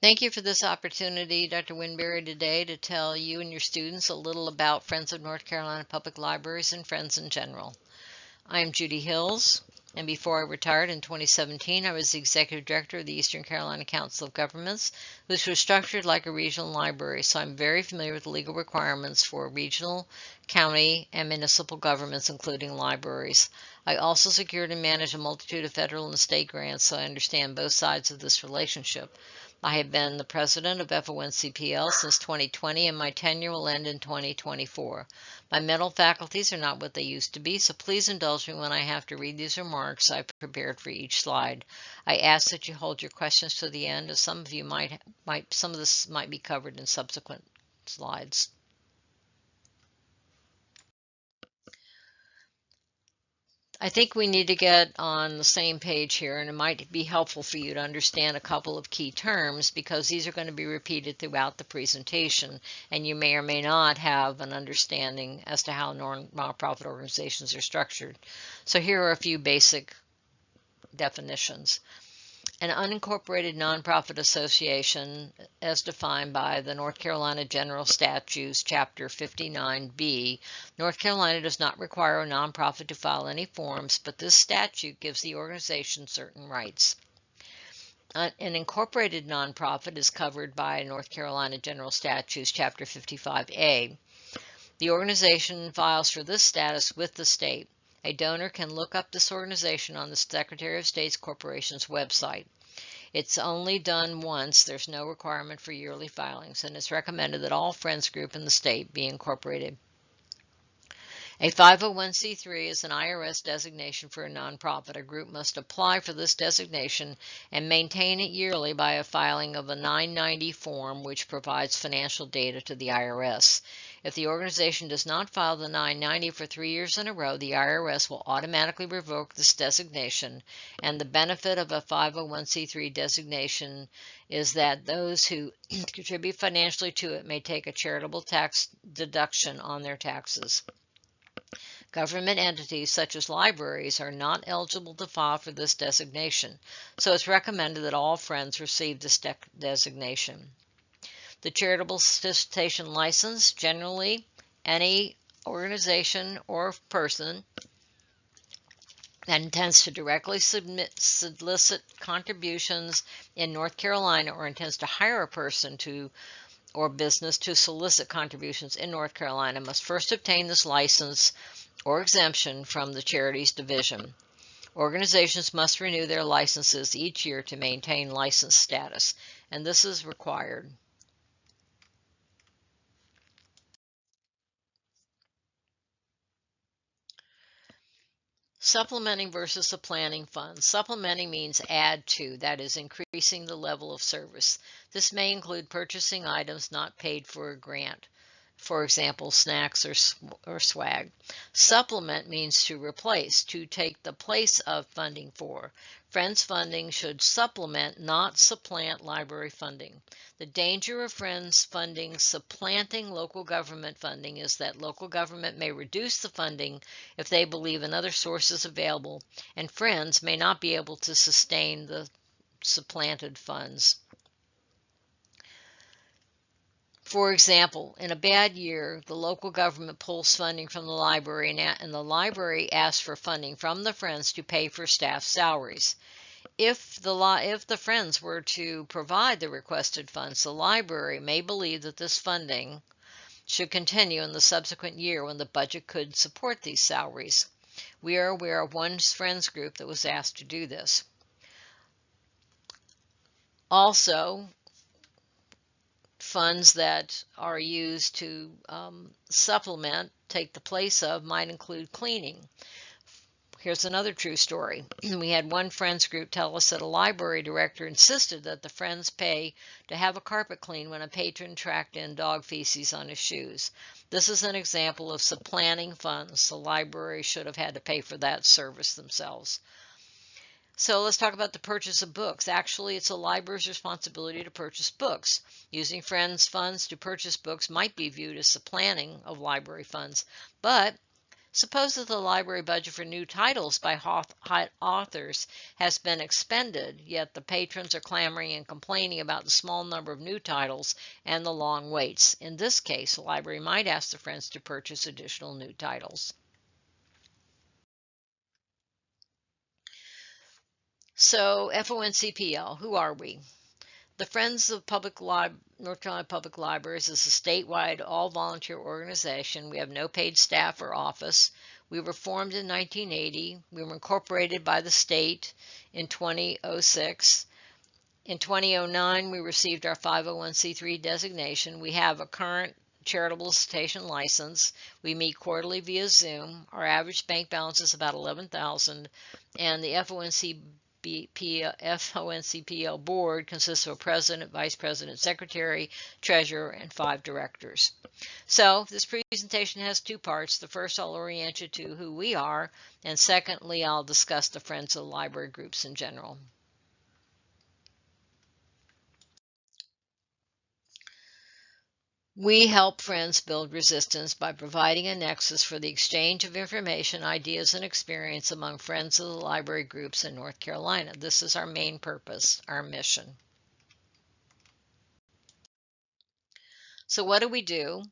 Thank you for this opportunity, Dr. Winberry, today to tell you and your students a little about Friends of North Carolina Public Libraries and Friends in general. I am Judy Hills, and before I retired in 2017, I was the Executive Director of the Eastern Carolina Council of Governments, which was structured like a regional library, so I'm very familiar with the legal requirements for regional, county, and municipal governments, including libraries. I also secured and managed a multitude of federal and state grants, so I understand both sides of this relationship. I have been the president of FONCPL since 2020, and my tenure will end in 2024. My mental faculties are not what they used to be, so please indulge me when I have to read these remarks I've prepared for each slide. I ask that you hold your questions to the end, as some of you some of this might be covered in subsequent slides. I think we need to get on the same page here, and it might be helpful for you to understand a couple of key terms because these are going to be repeated throughout the presentation, and you may or may not have an understanding as to how nonprofit organizations are structured. So here are a few basic definitions. An unincorporated nonprofit association, as defined by the North Carolina General Statutes, Chapter 59B. North Carolina does not require a nonprofit to file any forms, but this statute gives the organization certain rights. An incorporated nonprofit is covered by North Carolina General Statutes, Chapter 55A. The organization files for this status with the state. A donor can look up this organization on the Secretary of State's corporation's website. It's only done once. There's no requirement for yearly filings, and it's recommended that all Friends Group in the state be incorporated. A 501c3 is an IRS designation for a nonprofit. A group must apply for this designation and maintain it yearly by a filing of a 990 form, which provides financial data to the IRS. If the organization does not file the 990 for 3 years in a row, the IRS will automatically revoke this designation, and the benefit of a 501c3 designation is that those who contribute financially to it may take a charitable tax deduction on their taxes. Government entities such as libraries are not eligible to file for this designation, so it's recommended that all Friends receive this designation. The charitable solicitation license, generally any organization or person that intends to directly solicit contributions in North Carolina or intends to hire a person or business to solicit contributions in North Carolina must first obtain this license or exemption from the Charities Division. Organizations must renew their licenses each year to maintain license status, and this is required. Supplementing versus supplanting funds. Supplementing means add to, that is, increasing the level of service. This may include purchasing items not paid for a grant. For example, snacks or swag. Supplement means to replace, to take the place of funding for. Friends funding should supplement, not supplant library funding. The danger of Friends funding supplanting local government funding is that local government may reduce the funding if they believe another source is available, and Friends may not be able to sustain the supplanted funds. For example, in a bad year, the local government pulls funding from the library and the library asks for funding from the Friends to pay for staff salaries. If the Friends were to provide the requested funds, the library may believe that this funding should continue in the subsequent year when the budget could support these salaries. We are aware of one Friends group that was asked to do this. Also, funds that are used to supplement, take the place of, might include cleaning. Here's another true story. We had one Friends group tell us that a library director insisted that the Friends pay to have a carpet cleaned when a patron tracked in dog feces on his shoes. This is an example of supplanting funds. The library should have had to pay for that service themselves. So let's talk about the purchase of books. Actually, it's a library's responsibility to purchase books. Using Friends funds to purchase books might be viewed as supplanting of library funds, but Suppose that the library budget for new titles by authors has been expended, yet the patrons are clamoring and complaining about the small number of new titles and the long waits. In this case, the library might ask the Friends to purchase additional new titles. So, FONCPL, who are we? The Friends of North Carolina Public Libraries is a statewide all-volunteer organization. We have no paid staff or office. We were formed in 1980. We were incorporated by the state in 2006. In 2009, we received our 501c3 designation. We have a current charitable solicitation license. We meet quarterly via Zoom. Our average bank balance is about $11,000, and the FONCPL board consists of a president, vice president, secretary, treasurer, and 5 directors. So this presentation has 2 parts. The first, I'll orient you to who we are, and secondly, I'll discuss the Friends of the Library groups in general. We help Friends build resistance by providing a nexus for the exchange of information, ideas, and experience among Friends of the Library groups in North Carolina. This is our main purpose, our mission. So what do?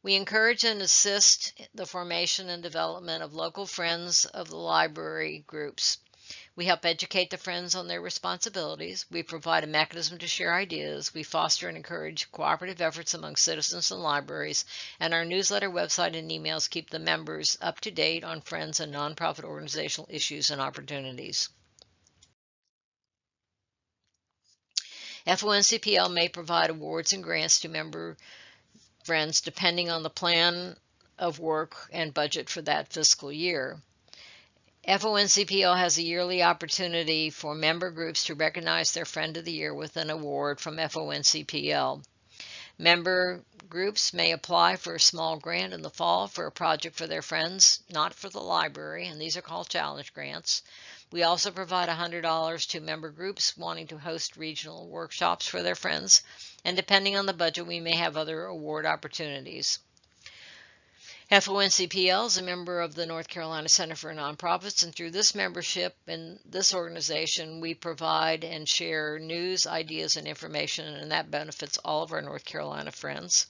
We encourage and assist the formation and development of local Friends of the Library groups. We help educate the Friends on their responsibilities. We provide a mechanism to share ideas. We foster and encourage cooperative efforts among citizens and libraries. And our newsletter, website, and emails keep the members up to date on Friends and nonprofit organizational issues and opportunities. FONCPL may provide awards and grants to member Friends depending on the plan of work and budget for that fiscal year. FONCPL has a yearly opportunity for member groups to recognize their Friend of the Year with an award from FONCPL. Member groups may apply for a small grant in the fall for a project for their friends, not for the library, and these are called challenge grants. We also provide $100 to member groups wanting to host regional workshops for their friends, and depending on the budget, we may have other award opportunities. FONCPL is a member of the North Carolina Center for Nonprofits, and through this membership in this organization, we provide and share news, ideas, and information, and that benefits all of our North Carolina friends.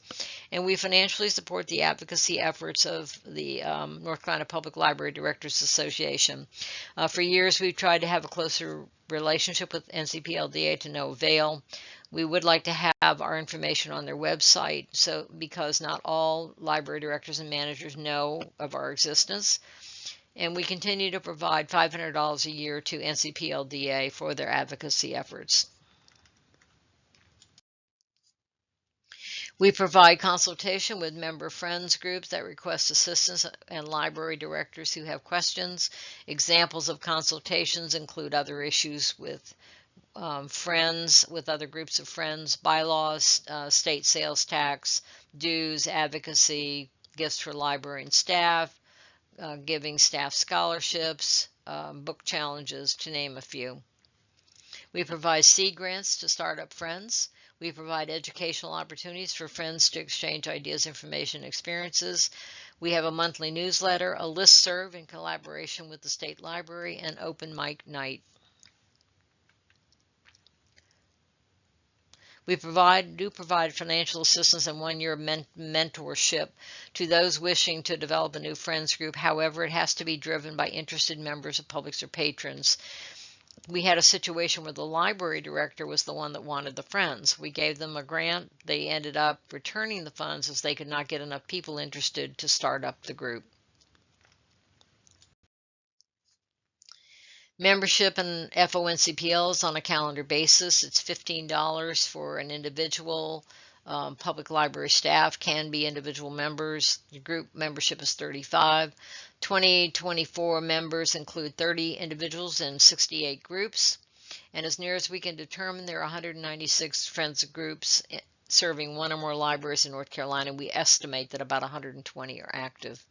And we financially support the advocacy efforts of the North Carolina Public Library Directors Association. For years, we've tried to have a closer relationship with NCPLDA to no avail. We would like to have our information on their website, because not all library directors and managers know of our existence. And we continue to provide $500 a year to NCPLDA for their advocacy efforts. We provide consultation with member friends groups that request assistance and library directors who have questions. Examples of consultations include other issues with friends, with other groups of friends, bylaws, state sales tax, dues, advocacy, gifts for library and staff, giving staff scholarships, book challenges, to name a few. We provide seed grants to startup friends. We provide educational opportunities for friends to exchange ideas, information, and experiences. We have a monthly newsletter, a listserv in collaboration with the state library, and open mic night. We do provide financial assistance and one-year mentorship to those wishing to develop a new friends group. However, it has to be driven by interested members of publics or patrons. We had a situation where the library director was the one that wanted the friends. We gave them a grant. They ended up returning the funds as they could not get enough people interested to start up the group. Membership in FONCPL is on a calendar basis. It's $15 for an individual. Public library staff can be individual members. The group membership is $35. 2024 members include 30 individuals and 68 groups. And as near as we can determine, there are 196 friends groups serving one or more libraries in North Carolina. We estimate that about 120 are active.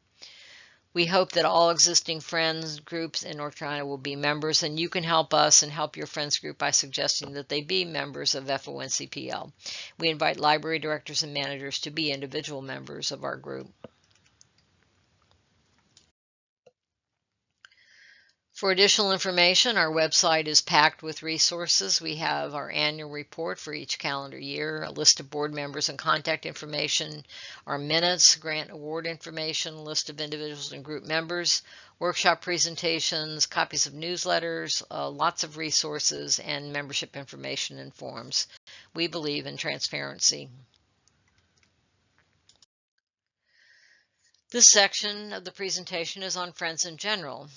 We hope that all existing friends groups in North Carolina will be members, and you can help us and help your friends group by suggesting that they be members of FONCPL. We invite library directors and managers to be individual members of our group. For additional information, our website is packed with resources. We have our annual report for each calendar year, a list of board members and contact information, our minutes, grant award information, list of individuals and group members, workshop presentations, copies of newsletters, lots of resources, and membership information and forms. We believe in transparency. This section of the presentation is on Friends in general.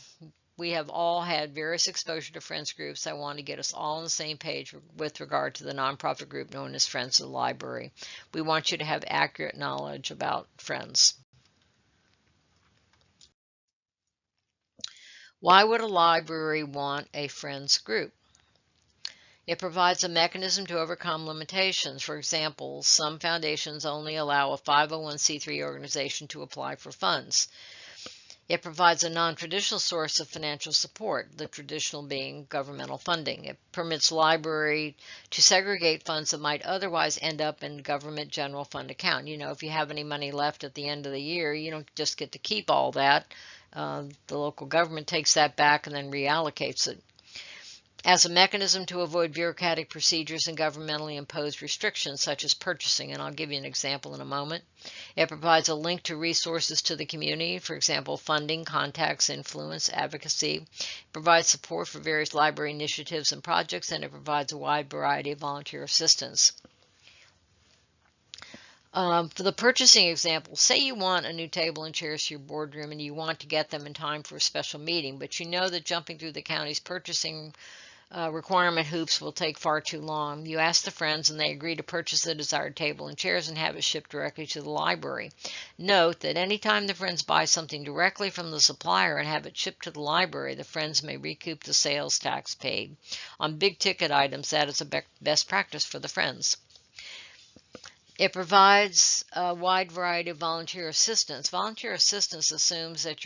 We have all had various exposure to Friends groups. I want to get us all on the same page with regard to the nonprofit group known as Friends of the Library. We want you to have accurate knowledge about Friends. Why would a library want a Friends group? It provides a mechanism to overcome limitations. For example, some foundations only allow a 501c3 organization to apply for funds. It provides a non-traditional source of financial support, the traditional being governmental funding. It permits library to segregate funds that might otherwise end up in government general fund account. You know, if you have any money left at the end of the year, you don't just get to keep all that. The local government takes that back and then reallocates it. As a mechanism to avoid bureaucratic procedures and governmentally imposed restrictions such as purchasing, and I'll give you an example in a moment. It provides a link to resources to the community, for example, funding, contacts, influence, advocacy. It provides support for various library initiatives and projects, and it provides a wide variety of volunteer assistance. For the purchasing example, say you want a new table and chairs for your boardroom and you want to get them in time for a special meeting, but you know that jumping through the county's purchasing requirement hoops will take far too long. You ask the friends and they agree to purchase the desired table and chairs and have it shipped directly to the library. Note that anytime the friends buy something directly from the supplier and have it shipped to the library, the friends may recoup the sales tax paid. On big ticket items, that is a best practice for the friends. It provides a wide variety of volunteer assistance. Volunteer assistance assumes that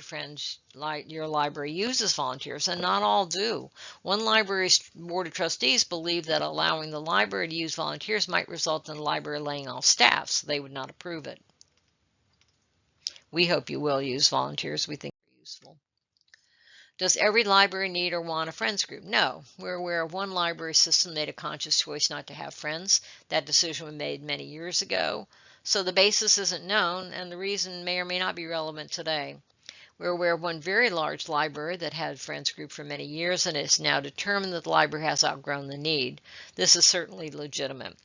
your library uses volunteers, and not all do. One library's board of trustees believe that allowing the library to use volunteers might result in the library laying off staff, so they would not approve it. We hope you will use volunteers. We think they're useful. Does every library need or want a friends group? No. We're aware of one library system made a conscious choice not to have friends. That decision was made many years ago. So the basis isn't known, and the reason may or may not be relevant today. We're aware of one very large library that had friends group for many years, and it's now determined that the library has outgrown the need. This is certainly legitimate.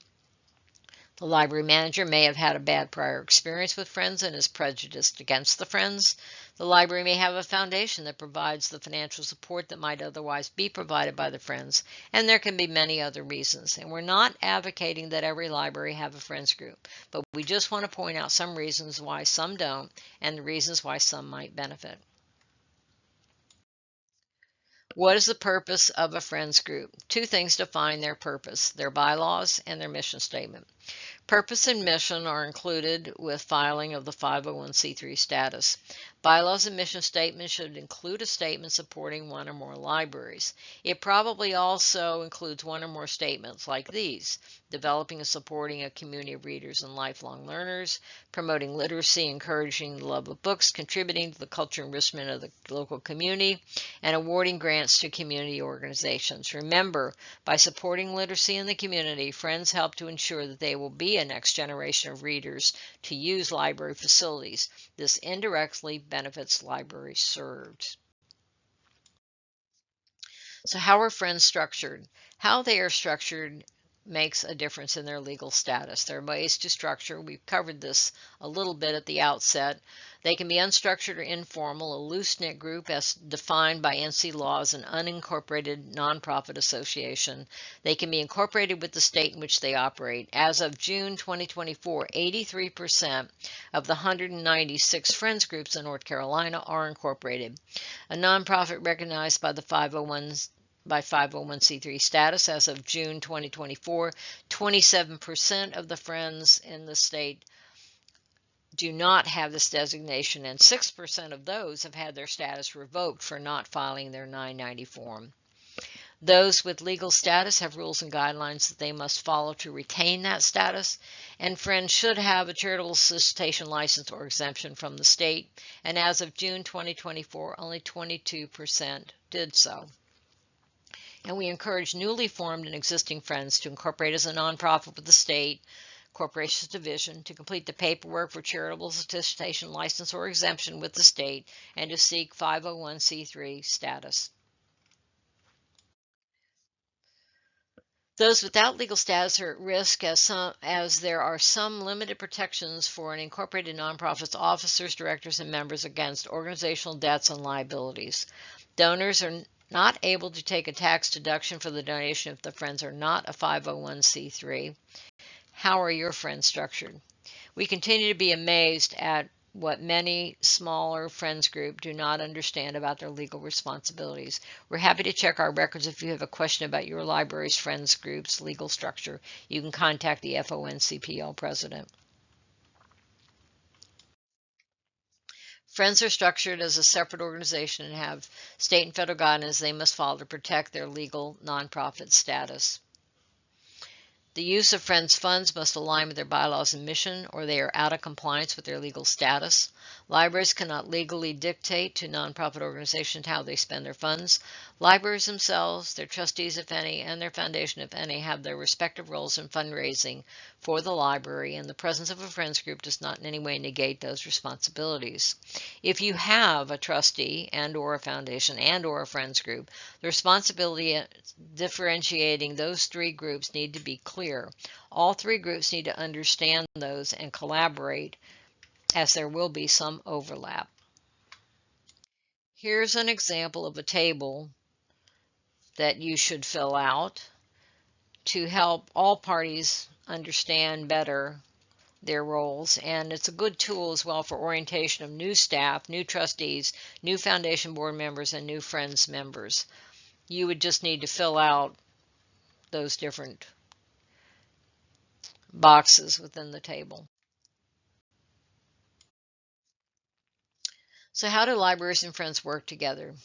The library manager may have had a bad prior experience with friends and is prejudiced against the friends. The library may have a foundation that provides the financial support that might otherwise be provided by the friends, and there can be many other reasons. And we're not advocating that every library have a friends group, but we just want to point out some reasons why some don't and the reasons why some might benefit. What is the purpose of a friends group? Two things define their purpose: their bylaws and their mission statement. Purpose and mission are included with filing of the 501c3 status. Bylaws and mission statements should include a statement supporting one or more libraries. It probably also includes one or more statements like these: developing and supporting a community of readers and lifelong learners, promoting literacy, encouraging the love of books, contributing to the culture enrichment of the local community, and awarding grants to community organizations. Remember, by supporting literacy in the community, friends help to ensure that they will be a next generation of readers to use library facilities. This indirectly benefits libraries served. So how are friends structured? How they are structured makes a difference in their legal status. There are ways to structure. We've covered this a little bit at the outset. They can be unstructured or informal. A loose-knit group, as defined by NC law, is an unincorporated nonprofit association. They can be incorporated with the state in which they operate. As of June 2024, 83% of the 196 friends groups in North Carolina are incorporated. A nonprofit recognized by 501c3 status as of June 2024, 27% of the friends in the state do not have this designation, and 6% of those have had their status revoked for not filing their 990 form. Those with legal status have rules and guidelines that they must follow to retain that status, and Friends should have a charitable solicitation license or exemption from the state, and as of June 2024, only 22% did so. And we encourage newly formed and existing Friends to incorporate as a nonprofit with the state Corporations Division, to complete the paperwork for charitable solicitation license or exemption with the state, and to seek 501c3 status. Those without legal status are at risk as there are some limited protections for an incorporated nonprofit's officers, directors, and members against organizational debts and liabilities. Donors are not able to take a tax deduction for the donation if the Friends are not a 501c3. How are your Friends structured? We continue to be amazed at what many smaller Friends group do not understand about their legal responsibilities. We're happy to check our records if you have a question about your library's Friends group's legal structure. You can contact the FONCPL president. Friends are structured as a separate organization and have state and federal guidelines they must follow to protect their legal nonprofit status. The use of Friends funds must align with their bylaws and mission, or they are out of compliance with their legal status. Libraries cannot legally dictate to nonprofit organizations how they spend their funds. Libraries themselves, their trustees, if any, and their foundation, if any, have their respective roles in fundraising for the library, and the presence of a Friends group does not in any way negate those responsibilities. If you have a trustee and or a foundation and or a Friends group, the responsibility differentiating those three groups need to be clear. All three groups need to understand those and collaborate, as there will be some overlap. Here's an example of a table that you should fill out to help all parties understand better their roles, and it's a good tool as well for orientation of new staff, new trustees, new foundation board members, and new Friends members. You would just need to fill out those different boxes within the table. So how do libraries and Friends work together?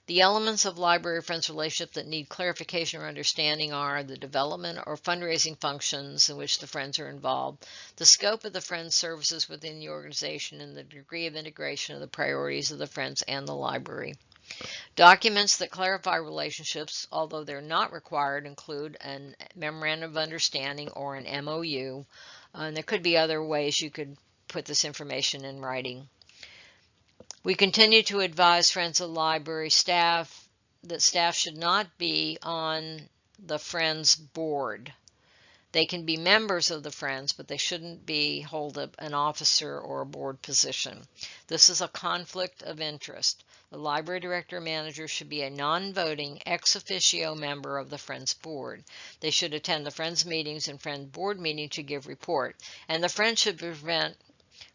The elements of library-Friends relationship that need clarification or understanding are the development or fundraising functions in which the Friends are involved, the scope of the Friends services within the organization, and the degree of integration of the priorities of the Friends and the library. Documents that clarify relationships, although they're not required, include a memorandum of understanding or an MOU, and there could be other ways you could put this information in writing. We continue to advise Friends of the Library staff that staff should not be on the Friends board. They can be members of the Friends, but they shouldn't hold an officer or a board position. This is a conflict of interest. The library director or manager should be a non-voting ex officio member of the Friends board. They should attend the Friends meetings and Friends board meeting to give report, and the Friends should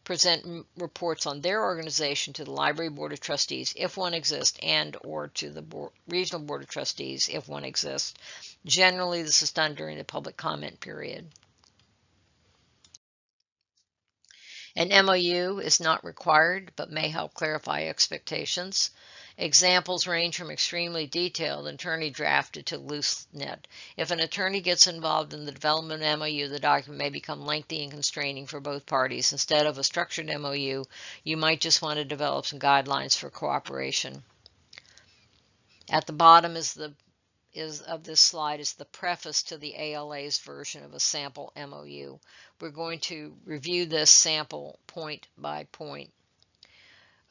present reports on their organization to the Library Board of Trustees, if one exists, and or to the Regional Board of Trustees, if one exists. Generally, this is done during the public comment period. An MOU is not required, but may help clarify expectations. Examples range from extremely detailed attorney drafted to loose knit. If an attorney gets involved in the development of MOU, the document may become lengthy and constraining for both parties. Instead of a structured MOU, you might just want to develop some guidelines for cooperation. At the bottom of this slide is the preface to the ALA's version of a sample MOU. We're going to review this sample point by point.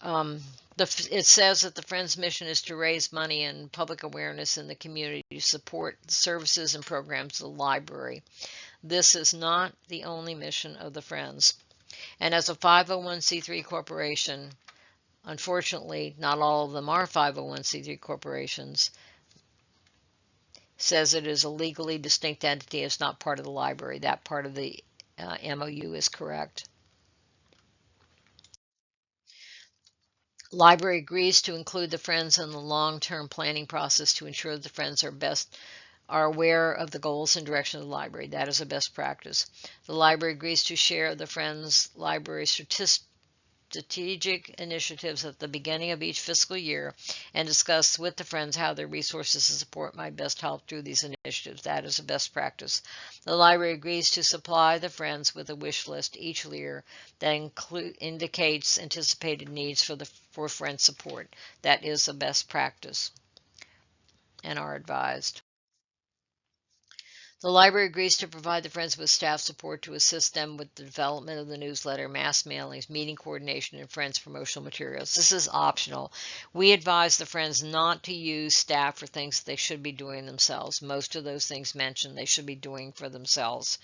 It says that the Friends mission is to raise money and public awareness in the community to support the services and programs of the library. This is not the only mission of the Friends. And as a 501c3 corporation, unfortunately, not all of them are 501c3 corporations, says it is a legally distinct entity. It's not part of the library. That part of the MOU is correct. Library agrees to include the Friends in the long-term planning process to ensure that the Friends are aware of the goals and direction of the library. That is a best practice. The library agrees to share the Friends library strategic initiatives at the beginning of each fiscal year and discuss with the Friends how their resources and support might best help through these initiatives. That is a best practice. The library agrees to supply the Friends with a wish list each year that indicates anticipated needs for Friends support. That is a best practice and are advised. The library agrees to provide the Friends with staff support to assist them with the development of the newsletter, mass mailings, meeting coordination, and Friends promotional materials. This is optional. We advise the Friends not to use staff for things they should be doing themselves. Most of those things mentioned they should be doing for themselves.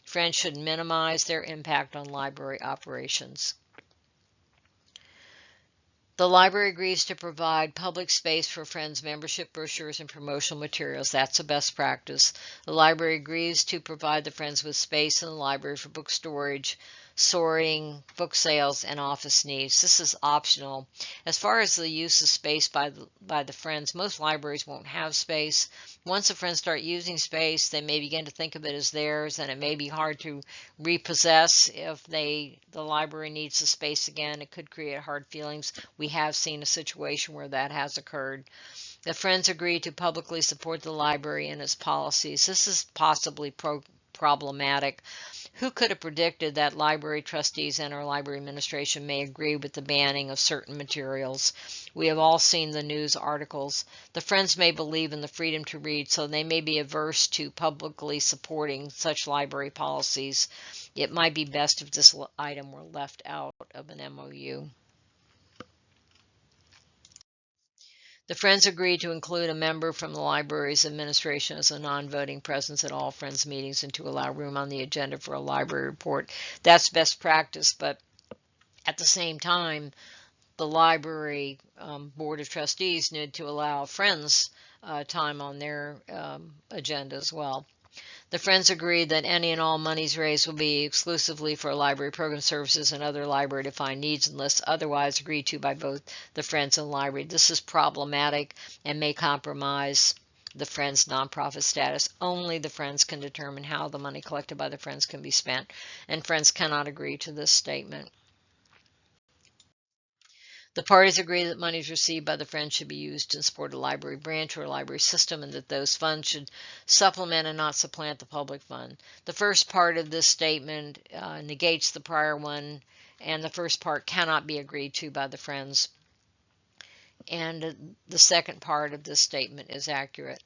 Friends should minimize their impact on library operations. The library agrees to provide public space for Friends membership brochures and promotional materials. That's a best practice. The library agrees to provide the Friends with space in the library for book storage, sorting, book sales, and office needs. This is optional. As far as the use of space by the Friends, most libraries won't have space. Once the Friends start using space, they may begin to think of it as theirs, and it may be hard to repossess if the library needs the space again. It could create hard feelings. We have seen a situation where that has occurred. The Friends agree to publicly support the library and its policies. This is possibly problematic. Who could have predicted that library trustees and our library administration may agree with the banning of certain materials? We have all seen the news articles. The Friends may believe in the freedom to read, so they may be averse to publicly supporting such library policies. It might be best if this item were left out of an MOU. The Friends agreed to include a member from the library's administration as a non-voting presence at all Friends meetings and to allow room on the agenda for a library report. That's best practice, but at the same time, the library board of trustees need to allow Friends time on their agenda as well. The Friends agreed that any and all monies raised will be exclusively for library program services and other library-defined needs unless otherwise agreed to by both the Friends and the library. This is problematic and may compromise the Friends' nonprofit status. Only the Friends can determine how the money collected by the Friends can be spent, and Friends cannot agree to this statement. The parties agree that monies received by the Friends should be used to support a library branch or a library system and that those funds should supplement and not supplant the public fund. The first part of this statement negates the prior one, and the first part cannot be agreed to by the Friends. And the second part of this statement is accurate.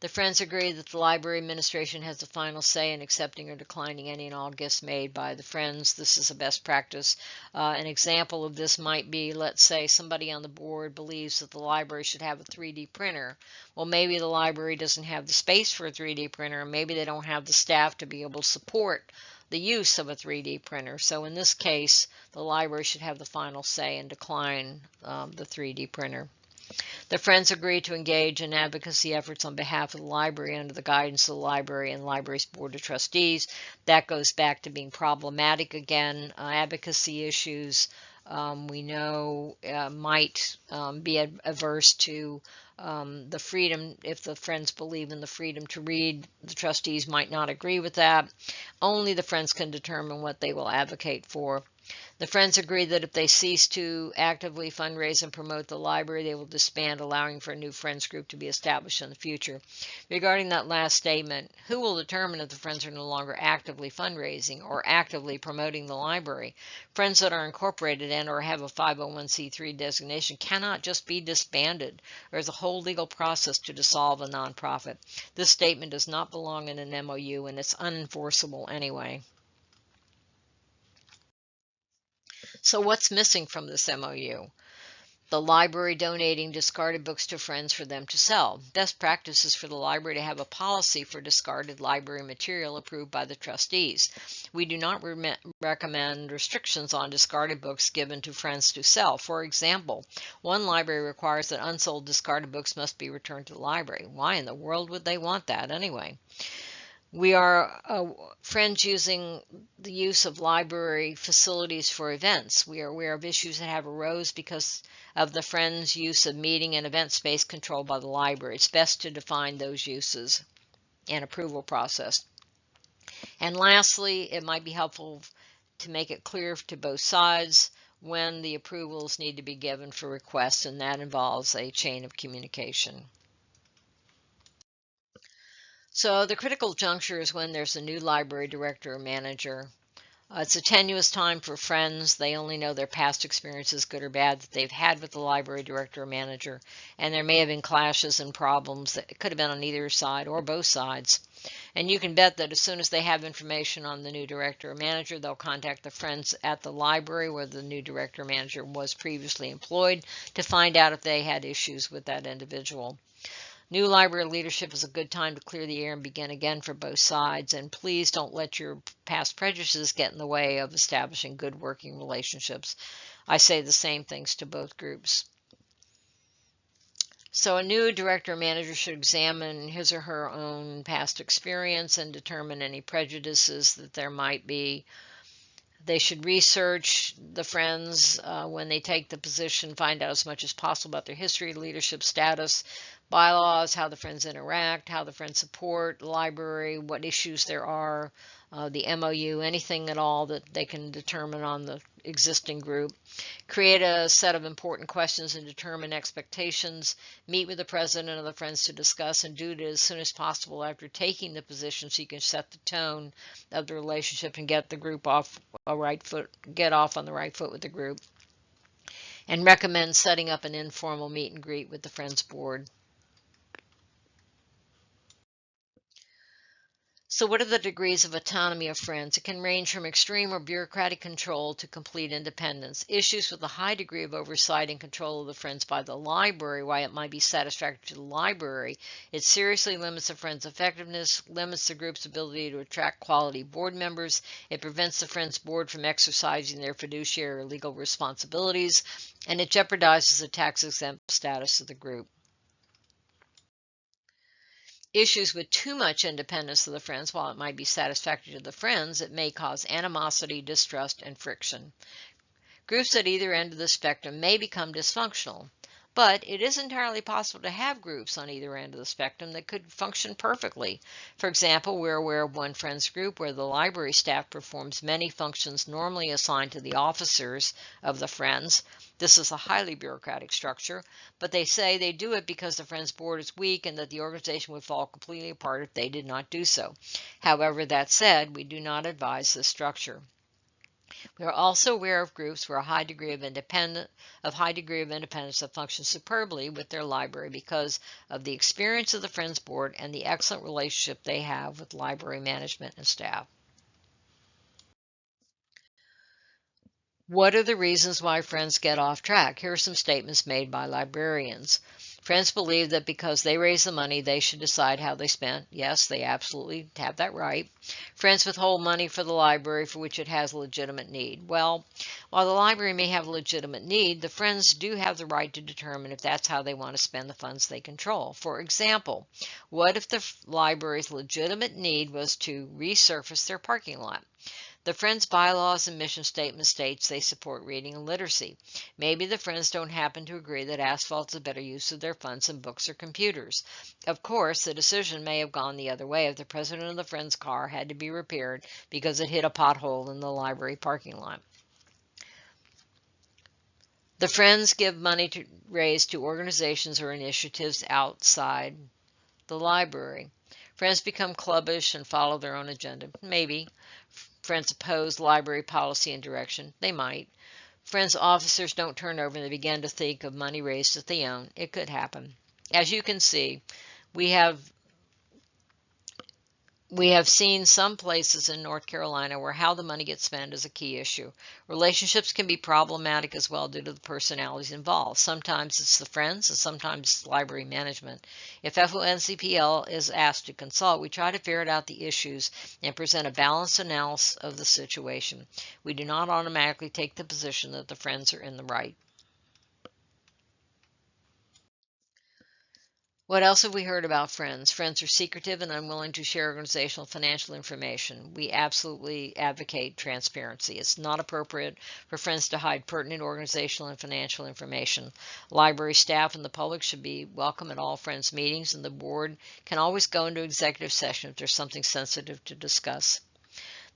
The Friends agree that the library administration has the final say in accepting or declining any and all gifts made by the Friends. This is a best practice. An example of this might be, let's say somebody on the board believes that the library should have a 3D printer. Well, maybe the library doesn't have the space for a 3D printer, and maybe they don't have the staff to be able to support the use of a 3D printer. So in this case, the library should have the final say and decline the 3D printer. The Friends agreed to engage in advocacy efforts on behalf of the library under the guidance of the library and the library's board of trustees. That goes back to being problematic again. Advocacy issues we know might be averse to the freedom. If the Friends believe in the freedom to read, the trustees might not agree with that. Only the Friends can determine what they will advocate for. The Friends agree that if they cease to actively fundraise and promote the library, they will disband, allowing for a new Friends group to be established in the future. Regarding that last statement, who will determine if the Friends are no longer actively fundraising or actively promoting the library? Friends that are incorporated and or have a 501c3 designation cannot just be disbanded. There's a whole legal process to dissolve a nonprofit. This statement does not belong in an MOU, and it's unenforceable anyway. So what's missing from this MOU? The library donating discarded books to Friends for them to sell. Best practice is for the library to have a policy for discarded library material approved by the trustees. We do not recommend restrictions on discarded books given to Friends to sell. For example, one library requires that unsold discarded books must be returned to the library. Why in the world would they want that anyway? We are Friends using the use of library facilities for events. We are aware of issues that have arose because of the Friends' use of meeting and event space controlled by the library. It's best to define those uses and approval process. And lastly, it might be helpful to make it clear to both sides when the approvals need to be given for requests, and that involves a chain of communication. So the critical juncture is when there's a new library director or manager. It's a tenuous time for Friends. They only know their past experiences, good or bad, that they've had with the library director or manager, and there may have been clashes and problems that could have been on either side or both sides. And you can bet that as soon as they have information on the new director or manager, they'll contact the Friends at the library where the new director or manager was previously employed to find out if they had issues with that individual. New library leadership is a good time to clear the air and begin again for both sides, and please don't let your past prejudices get in the way of establishing good working relationships. I say the same things to both groups. So a new director or manager should examine his or her own past experience and determine any prejudices that there might be. They should research the Friends when they take the position, find out as much as possible about their history, leadership status, bylaws, how the Friends interact, how the Friends support the library, what issues there are, the MOU, anything at all that they can determine on the existing group. Create a set of important questions and determine expectations. Meet with the president of the Friends to discuss, and do it as soon as possible after taking the position so you can set the tone of the relationship and get the group off on the right foot with the group. And recommend setting up an informal meet and greet with the Friends board. So what are the degrees of autonomy of Friends? It can range from extreme or bureaucratic control to complete independence. Issues with a high degree of oversight and control of the Friends by the library, while it might be satisfactory to the library, it seriously limits the Friends' effectiveness, limits the group's ability to attract quality board members, it prevents the Friends board from exercising their fiduciary or legal responsibilities, and it jeopardizes the tax-exempt status of the group. Issues with too much independence of the Friends, while it might be satisfactory to the Friends, it may cause animosity, distrust, and friction. Groups at either end of the spectrum may become dysfunctional, but it is entirely possible to have groups on either end of the spectrum that could function perfectly. For example, we're aware of one Friends group where the library staff performs many functions normally assigned to the officers of the Friends. This is a highly bureaucratic structure, but they say they do it because the Friends board is weak and that the organization would fall completely apart if they did not do so. However, that said, we do not advise this structure. We are also aware of groups where a high degree of independence that function superbly with their library because of the experience of the Friends board and the excellent relationship they have with library management and staff. What are the reasons why Friends get off track? Here are some statements made by librarians. Friends believe that because they raise the money, they should decide how they spent. Yes, they absolutely have that right. Friends withhold money for the library for which it has a legitimate need. Well, while the library may have a legitimate need, the Friends do have the right to determine if that's how they want to spend the funds they control. For example, what if the library's legitimate need was to resurface their parking lot? The Friends bylaws and mission statement states they support reading and literacy. Maybe the Friends don't happen to agree that asphalt is a better use of their funds than books or computers. Of course, the decision may have gone the other way if the president of the Friends car had to be repaired because it hit a pothole in the library parking lot. The Friends give money raised to organizations or initiatives outside the library. Friends become clubbish and follow their own agenda. Maybe. Friends oppose library policy and direction. They might. Friends officers don't turn over and they begin to think of money raised that they own. It could happen. As you can see, we have seen some places in North Carolina where how the money gets spent is a key issue. Relationships can be problematic as well due to the personalities involved. Sometimes it's the Friends and sometimes it's library management. If FONCPL is asked to consult, we try to ferret out the issues and present a balanced analysis of the situation. We do not automatically take the position that the Friends are in the right. What else have we heard about Friends? Friends are secretive and unwilling to share organizational financial information. We absolutely advocate transparency. It's not appropriate for Friends to hide pertinent organizational and financial information. Library staff and the public should be welcome at all Friends meetings, and the board can always go into executive session if there's something sensitive to discuss.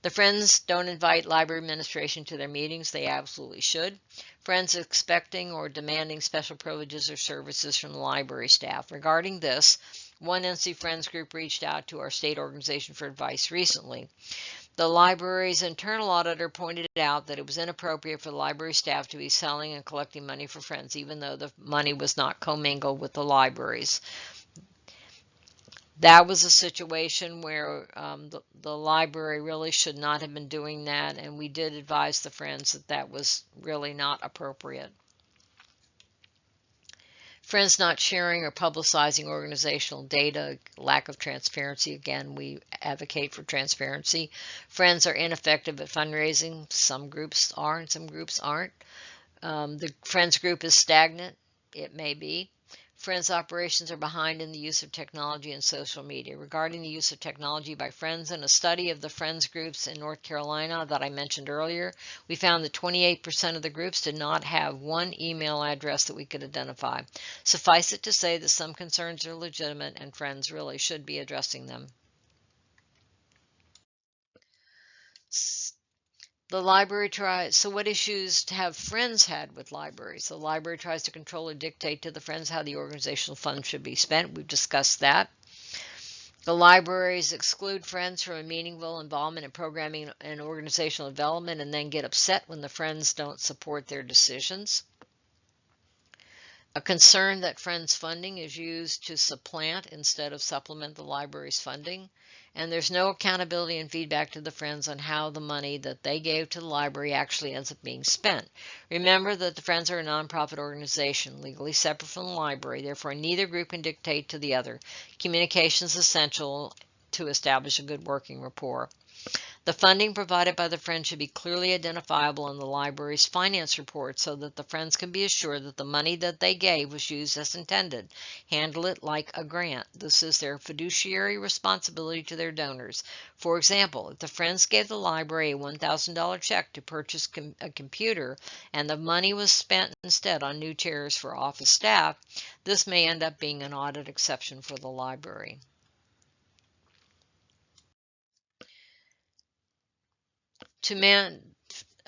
The Friends don't invite library administration to their meetings. They absolutely should. Friends expecting or demanding special privileges or services from the library staff. Regarding this, one NC Friends group reached out to our state organization for advice recently. The library's internal auditor pointed out that it was inappropriate for the library staff to be selling and collecting money for Friends, even though the money was not commingled with the libraries. That was a situation where the library really should not have been doing that, and we did advise the Friends that that was really not appropriate. Friends not sharing or publicizing organizational data, lack of transparency. Again, we advocate for transparency. Friends are ineffective at fundraising. Some groups are and some groups aren't. The Friends group is stagnant. It may be. Friends operations are behind in the use of technology and social media. Regarding the use of technology by Friends, in a study of the Friends groups in North Carolina that I mentioned earlier, we found that 28% of the groups did not have one email address that we could identify. Suffice it to say that some concerns are legitimate and Friends really should be addressing them. The library tries, so what issues have Friends had with libraries? The library tries to control or dictate to the Friends how the organizational funds should be spent. We've discussed that. The libraries exclude Friends from a meaningful involvement in programming and organizational development and then get upset when the Friends don't support their decisions. A concern that Friends funding is used to supplant instead of supplement the library's funding. And there's no accountability and feedback to the Friends on how the money that they gave to the library actually ends up being spent. Remember that the Friends are a nonprofit organization, legally separate from the library, therefore neither group can dictate to the other. Communication is essential to establish a good working rapport. The funding provided by the Friends should be clearly identifiable in the library's finance report so that the Friends can be assured that the money that they gave was used as intended. Handle it like a grant. This is their fiduciary responsibility to their donors. For example, if the Friends gave the library a $1,000 check to purchase a computer and the money was spent instead on new chairs for office staff, this may end up being an audit exception for the library.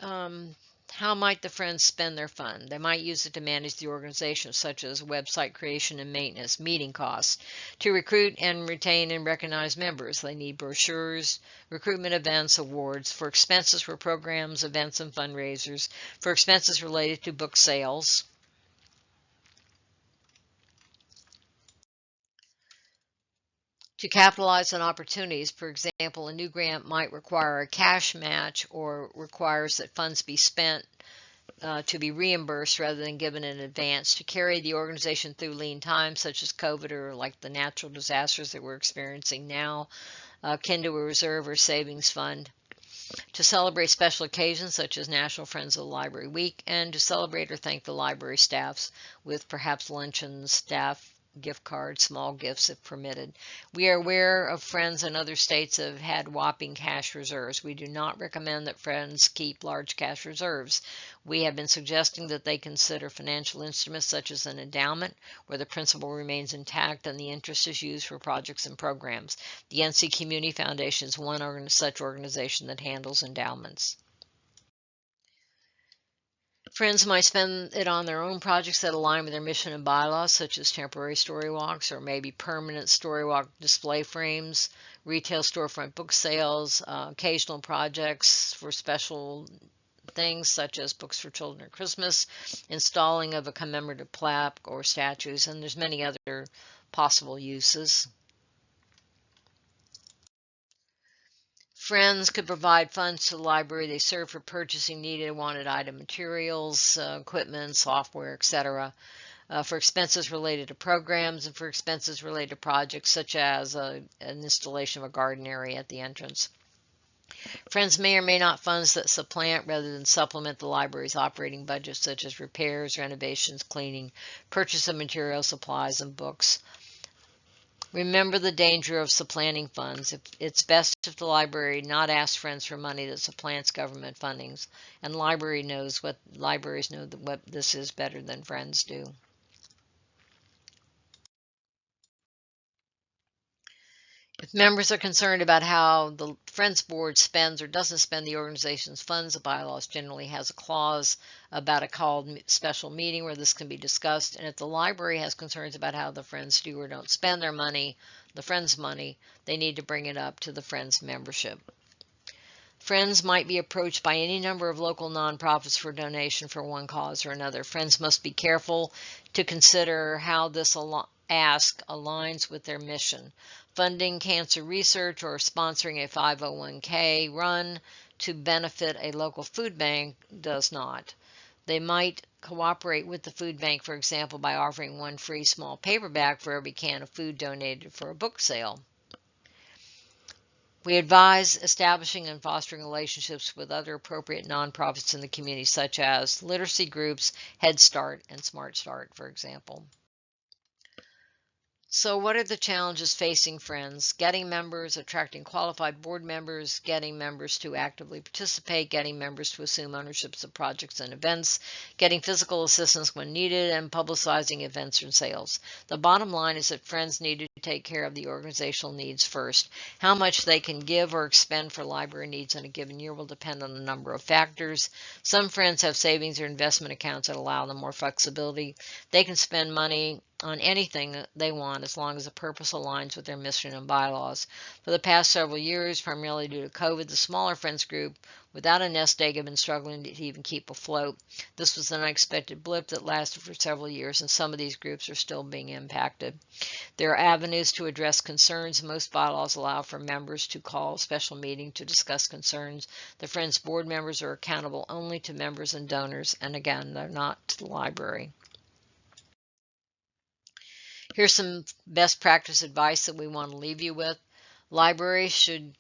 How might the Friends spend their fund? They might use it to manage the organization, such as website creation and maintenance, meeting costs. To recruit and retain and recognize members, they need brochures, recruitment events, awards, for expenses for programs, events, and fundraisers, for expenses related to book sales. To capitalize on opportunities, for example, a new grant might require a cash match or requires that funds be spent to be reimbursed rather than given in advance. To carry the organization through lean times such as COVID or like the natural disasters that we're experiencing now, akin to a reserve or savings fund. To celebrate special occasions such as National Friends of the Library Week, and to celebrate or thank the library staffs with perhaps luncheons, staff gift cards, small gifts if permitted. We are aware of Friends in other states have had whopping cash reserves. We do not recommend that Friends keep large cash reserves. We have been suggesting that they consider financial instruments such as an endowment, where the principal remains intact and the interest is used for projects and programs. The NC Community Foundation is one such organization that handles endowments. Friends might spend it on their own projects that align with their mission and bylaws, such as temporary story walks or maybe permanent story walk display frames, retail storefront book sales, occasional projects for special things such as books for children at Christmas, installing of a commemorative plaque or statues, and there's many other possible uses. Friends could provide funds to the library they serve for purchasing needed and wanted item materials, equipment, software, etc., for expenses related to programs and for expenses related to projects such as an installation of a garden area at the entrance. Friends may or may not funds that supplant rather than supplement the library's operating budget, such as repairs, renovations, cleaning, purchase of materials, supplies, and books. Remember the danger of supplanting funds. It's best if the library not ask Friends for money that supplants government fundings, and libraries know what this is better than Friends do. If members are concerned about how the Friends Board spends or doesn't spend the organization's funds, the bylaws generally has a clause about a called special meeting where this can be discussed. And if the library has concerns about how the Friends do or don't spend their money, the Friends' money, they need to bring it up to the Friends membership. Friends might be approached by any number of local nonprofits for donation for one cause or another. Friends must be careful to consider how this ask aligns with their mission. Funding cancer research or sponsoring a 501k run to benefit a local food bank does not. They might cooperate with the food bank, for example, by offering one free small paperback for every can of food donated for a book sale. We advise establishing and fostering relationships with other appropriate nonprofits in the community, such as literacy groups, Head Start, and Smart Start, for example. So what are the challenges facing Friends? Getting members, attracting qualified board members, getting members to actively participate, getting members to assume ownerships of projects and events, getting physical assistance when needed, and publicizing events and sales. The bottom line is that Friends need to take care of the organizational needs first. How much they can give or expend for library needs in a given year will depend on a number of factors. Some Friends have savings or investment accounts that allow them more flexibility. They can spend money on anything they want as long as the purpose aligns with their mission and bylaws. For the past several years, primarily due to COVID, the smaller Friends group without a nest egg have been struggling to even keep afloat. This was an unexpected blip that lasted for several years, and some of these groups are still being impacted. There are avenues to address concerns. Most bylaws allow for members to call a special meeting to discuss concerns. The Friends board members are accountable only to members and donors, and again, they're not to the library. Here's some best practice advice that we want to leave you with. Libraries should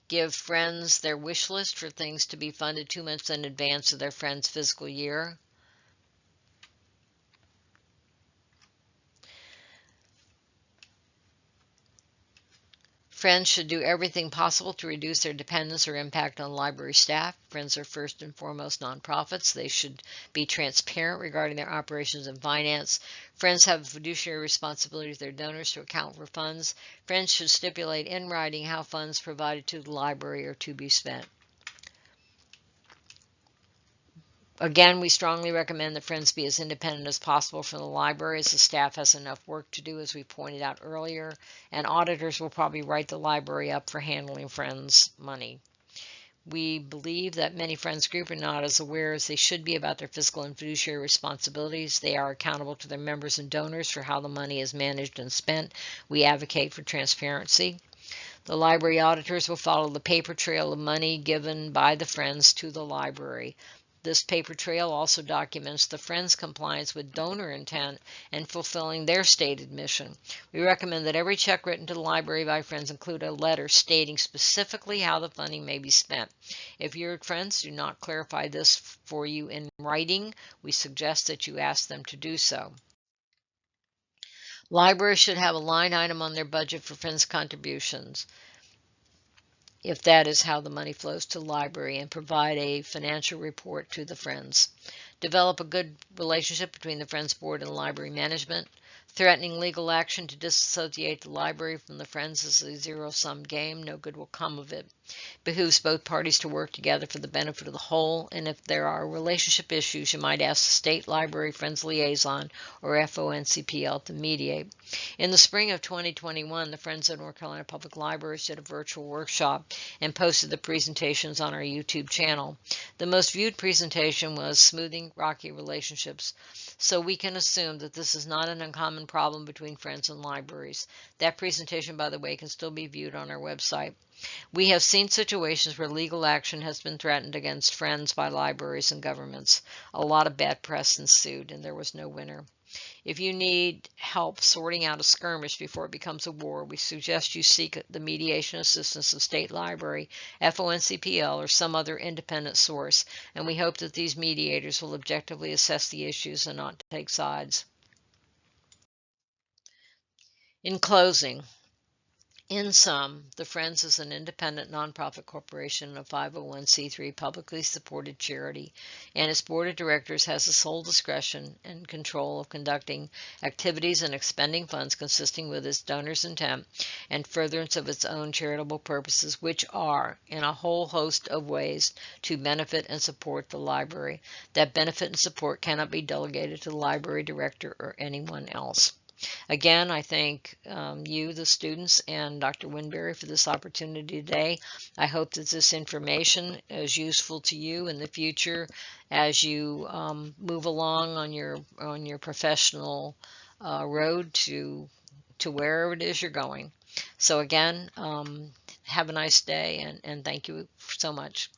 give Friends their wish list for things to be funded 2 months in advance of their Friends' fiscal year. Friends should do everything possible to reduce their dependence or impact on library staff. Friends are first and foremost nonprofits. They should be transparent regarding their operations and finance. Friends have a fiduciary responsibility to their donors to account for funds. Friends should stipulate in writing how funds provided to the library are to be spent. Again, we strongly recommend that Friends be as independent as possible from the library, as the staff has enough work to do, as we pointed out earlier, and auditors will probably write the library up for handling Friends' money. We believe that many Friends group are not as aware as they should be about their fiscal and fiduciary responsibilities. They are accountable to their members and donors for how the money is managed and spent. We advocate for transparency. The library auditors will follow the paper trail of money given by the Friends to the library. This paper trail also documents the Friends' compliance with donor intent and fulfilling their stated mission. We recommend that every check written to the library by Friends include a letter stating specifically how the funding may be spent. If your Friends do not clarify this for you in writing, we suggest that you ask them to do so. Libraries should have a line item on their budget for Friends contributions, if that is how the money flows to the library, and provide a financial report to the Friends. Develop a good relationship between the Friends Board and library management. Threatening legal action to disassociate the library from the Friends is a zero-sum game. No good will come of it. Behooves both parties to work together for the benefit of the whole, and if there are relationship issues, you might ask the State Library Friends Liaison or FONCPL to mediate. In the spring of 2021, the Friends of North Carolina Public Libraries did a virtual workshop and posted the presentations on our YouTube channel. The most viewed presentation was Smoothing Rocky Relationships, so we can assume that this is not an uncommon problem between Friends and libraries. That presentation, by the way, can still be viewed on our website. We have seen situations where legal action has been threatened against Friends by libraries and governments. A lot of bad press ensued, and there was no winner. If you need help sorting out a skirmish before it becomes a war, we suggest you seek the mediation assistance of State Library, FONCPL, or some other independent source, and we hope that these mediators will objectively assess the issues and not take sides. In closing, In sum, the Friends is an independent nonprofit corporation and a 501c3 publicly supported charity, and its board of directors has the sole discretion and control of conducting activities and expending funds consisting with its donors' intent and furtherance of its own charitable purposes, which are, in a whole host of ways, to benefit and support the library. That benefit and support cannot be delegated to the library director or anyone else. Again, I thank you, the students, and Dr. Winberry for this opportunity today. I hope that this information is useful to you in the future as you move along on your professional road to wherever it is you're going. So again, have a nice day, and thank you so much.